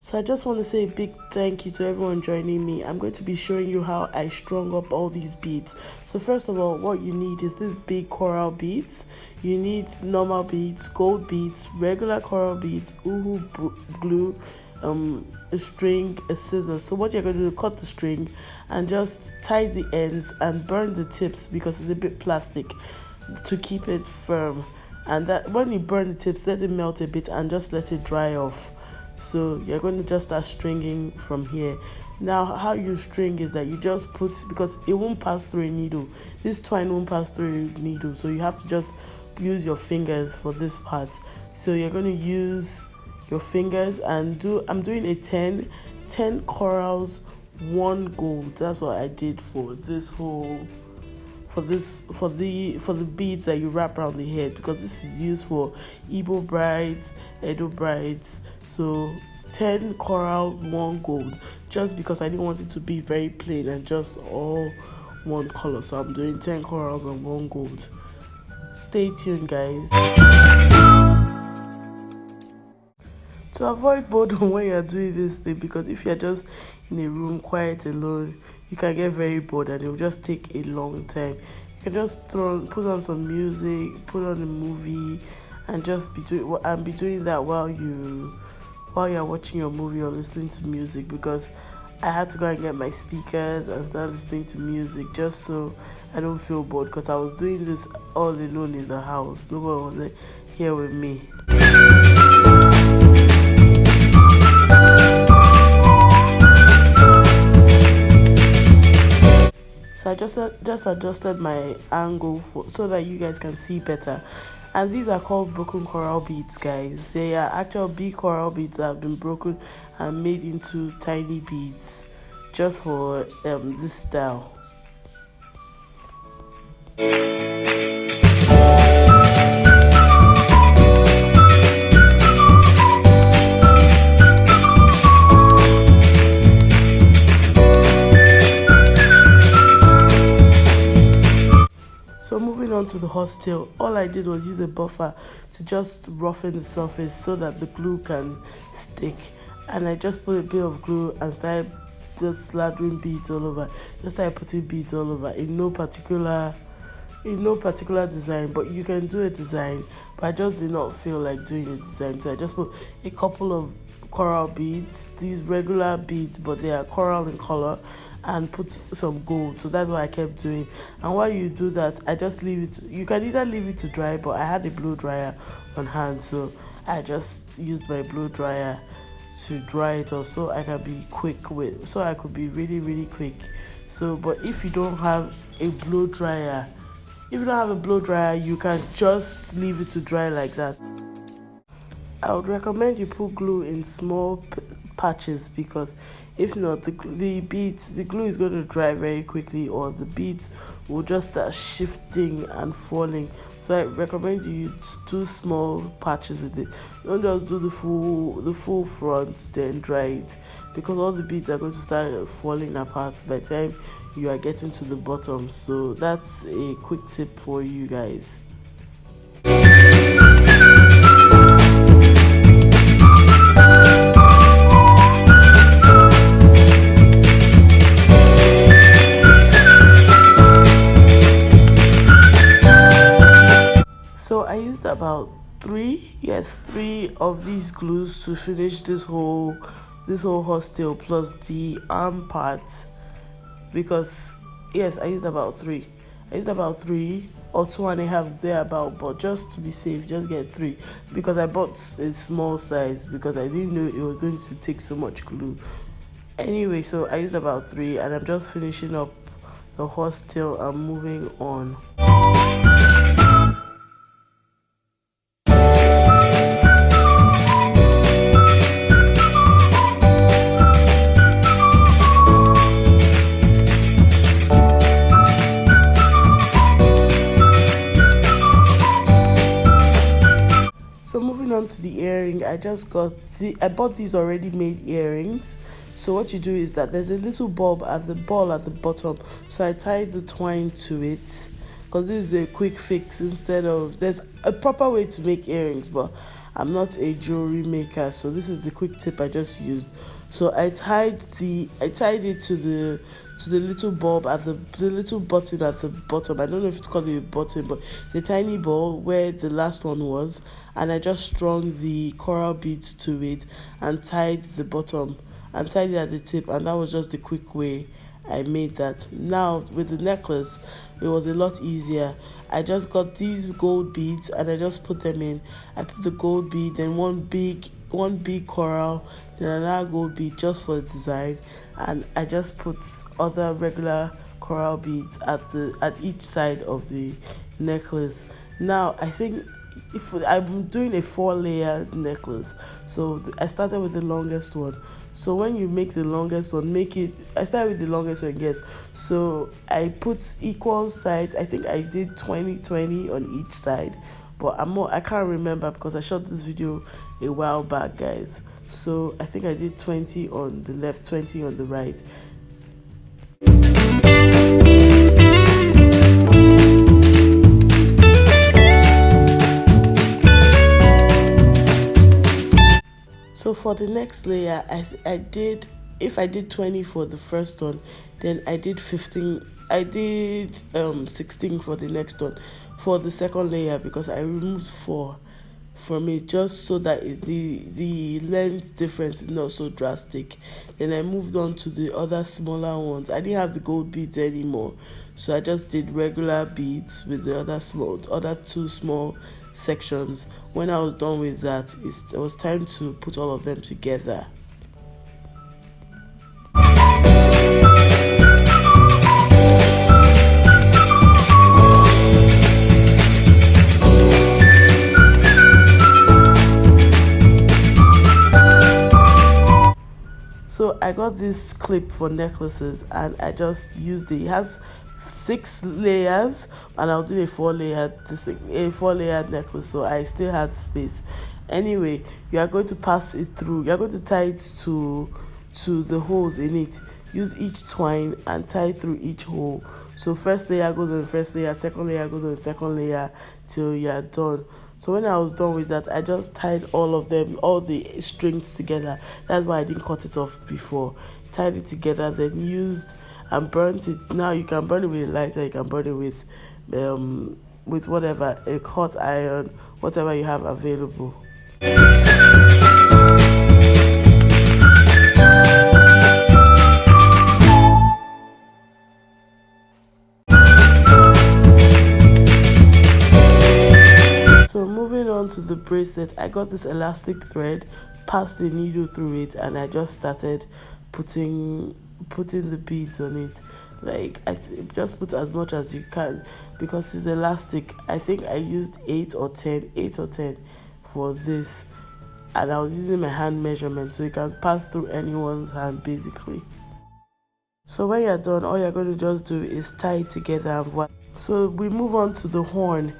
So I just want to say a big thank you to everyone joining me. I'm going to be showing you how I strung up all these beads. So first of all, what you need is this big coral beads. You need normal beads, gold beads, regular coral beads, uhu glue, a string, a scissors. So what you're going to do, cut the string and just tie the ends and burn the tips because it's a bit plastic to keep it firm. And that when you burn the tips, let it melt a bit and just let it dry off. So you're going to just start stringing from here. Now how you string is that you just put, because it won't pass through a needle, this twine won't pass through a needle, so you have to just use your fingers for this part. So you're going to use your fingers and I'm doing a 10 corals, 1 gold. That's what I did for this whole, for the beads that you wrap around the head, because this is used for Igbo brides, Edo brides. So 10 coral, 1 gold, just because I didn't want it to be very plain and just all one color. So I'm doing 10 corals and 1 gold. Stay tuned, guys. To avoid boredom when you're doing this thing, because if you're just in a room quiet alone, you can get very bored and it will just take a long time. You can just put on some music, put on a movie, and just be doing that while you're watching your movie or listening to music, because I had to go and get my speakers and start listening to music just so I don't feel bored, because I was doing this all alone in the house. Nobody was here with me. So I just adjusted my angle so that you guys can see better. And these are called broken coral beads, guys. They are actual big coral beads that have been broken and made into tiny beads just for this style. So moving on to the hostel, all I did was use a buffer to just roughen the surface so that the glue can stick. And I just put a bit of glue and started just slathering beads all over. Just started putting beads all over in no particular design, but you can do a design. But I just did not feel like doing a design, so I just put a couple of coral beads, these regular beads, but they are coral in color, and put some gold. So that's what I kept doing. And while you do that, I just leave it. You can either leave it to dry, but I had a blow dryer on hand, so I just used my blow dryer to dry it off, so I can be quick with. So I could be really quick. So, but if you don't have a blow dryer, you can just leave it to dry like that. I would recommend you put glue in small patches, because if not, the glue is going to dry very quickly, or the beads will just start shifting and falling. So I recommend you do small patches with it. Don't just do the full front then dry it, because all the beads are going to start falling apart by the time you are getting to the bottom. So that's a quick tip for you guys. So I used about three of these glues to finish this whole hostel, plus the arm part, because yes, I used about three or 2.5 thereabout, but just to be safe, just get 3, because I bought a small size because I didn't know it was going to take so much glue. Anyway, so I used about 3, and I'm just finishing up the hostel and moving on. So moving on to the earring, I bought these already made earrings. So what you do is that there's a little ball at the bottom, so I tied the twine to it, because this is a quick fix. Instead of, there's a proper way to make earrings, but I'm not a jewelry maker, so this is the quick tip I just used. So I tied it to the little bulb at the little button at the bottom. I don't know if it's called a button, but it's a tiny ball where the last one was, and I just strung the coral beads to it and tied the bottom and tied it at the tip, and that was just the quick way I made that. Now with the necklace, it was a lot easier. I just got these gold beads and I just put them in. I put the gold bead, then one big coral, then another gold bead just for the design, and I just put other regular coral beads at each side of the necklace. Now I think if I'm doing a 4-layer necklace, so I started with the longest one. So when you make the longest one, I started with the longest one, yes. So I put equal sides. I think I did 20 on each side, but I can't remember because I shot this video a while back, guys. So I think I did 20 on the left, 20 on the right. So for the next layer, if I did 20 for the first one, then I did 15, I did 16 for the next one, for the second layer, because I removed 4 from it just so that the length difference is not so drastic. Then I moved on to the other smaller ones. I didn't have the gold beads anymore, so I just did regular beads with the other 2 small sections. When I was done with that, it was time to put all of them together. So I got this clip for necklaces and I just used it. It has 6 layers and I'll do a 4-layer necklace, so I still had space. Anyway, you are going to pass it through. You are going to tie it to the holes in it. Use each twine and tie through each hole. So first layer goes on the first layer, second layer goes on the second layer till you are done. So when I was done with that, I just tied all the strings together. That's why I didn't cut it off before. Tied it together, then used and burnt it. Now you can burn it with a lighter, you can burn it with whatever, a hot iron, whatever you have available. So moving on to the bracelet, I got this elastic thread, passed the needle through it, and I just started putting the beads on it. Like just put as much as you can because it's elastic. I think I used 8 or 10 for this, and I was using my hand measurement, so you can pass through anyone's hand basically. So when you're done, all you're going to just do is tie it together and voila. So we move on to the horn,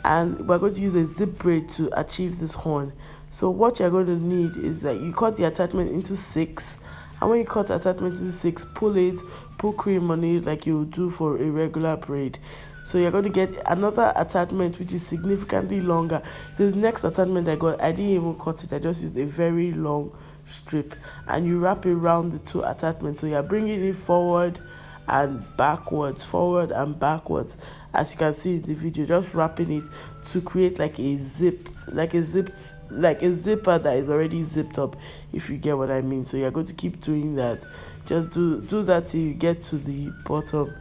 and we're going to use a zip braid to achieve this horn. So what you're going to need is that you cut the attachment into 6, and when you cut the attachment into 6, put cream on it like you would do for a regular braid. So you're going to get another attachment which is significantly longer. The next attachment I got, I didn't even cut it, I just used a very long strip, and you wrap it around the 2 attachments. So you're bringing it forward and backwards, as you can see in the video, just wrapping it to create like a zipper that is already zipped up, if you get what I mean. So you're going to keep doing that. Just do that till you get to the bottom,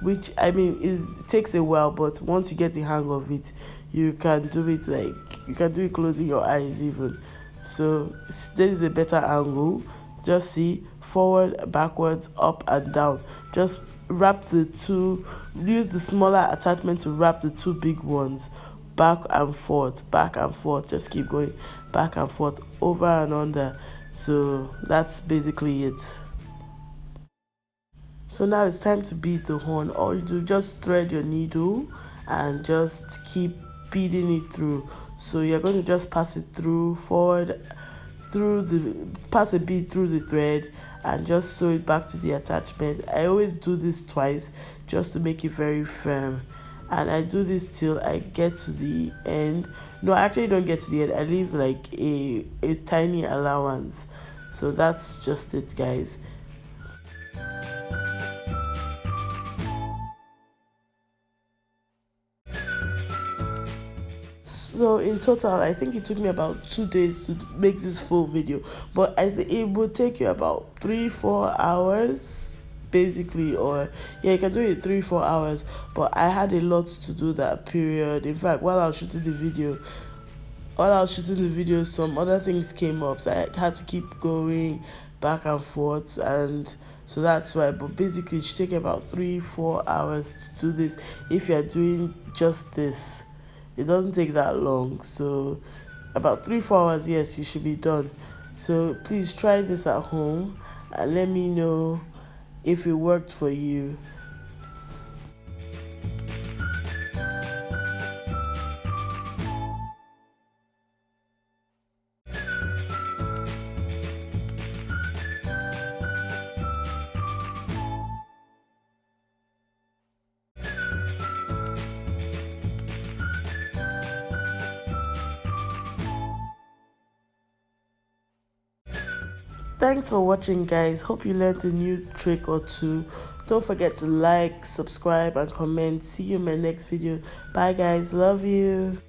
which I mean it takes a while, but once you get the hang of it, you can do it closing your eyes even. So this is a better angle. Just see forward, backwards, up and down. Just wrap use the smaller attachment to wrap the 2 big ones, back and forth, just keep going back and forth, over and under. So that's basically it. So now it's time to bead the horn. All you do, just thread your needle and just keep beading it through. So you're going to just pass it through pass a bead through the thread and just sew it back to the attachment. I always do this twice just to make it very firm, and I do this till I get to the end. No, I actually don't get to the end. I leave like a tiny allowance. So that's just it, guys. So in total, I think it took me about 2 days to make this full video, but I think it would take you about 3-4 hours basically, or yeah, you can do it 3-4 hours. But I had a lot to do that period. In fact, while I was shooting the video, some other things came up, so I had to keep going back and forth, and so that's why. But basically, it should take about 3-4 hours to do this if you're doing just this. It doesn't take that long, so about 3-4 hours, yes, you should be done. So please try this at home and let me know if it worked for you. Thanks for watching, guys. Hope you learned a new trick or two. Don't forget to like, subscribe, and comment. See you in my next video. Bye, guys. Love you.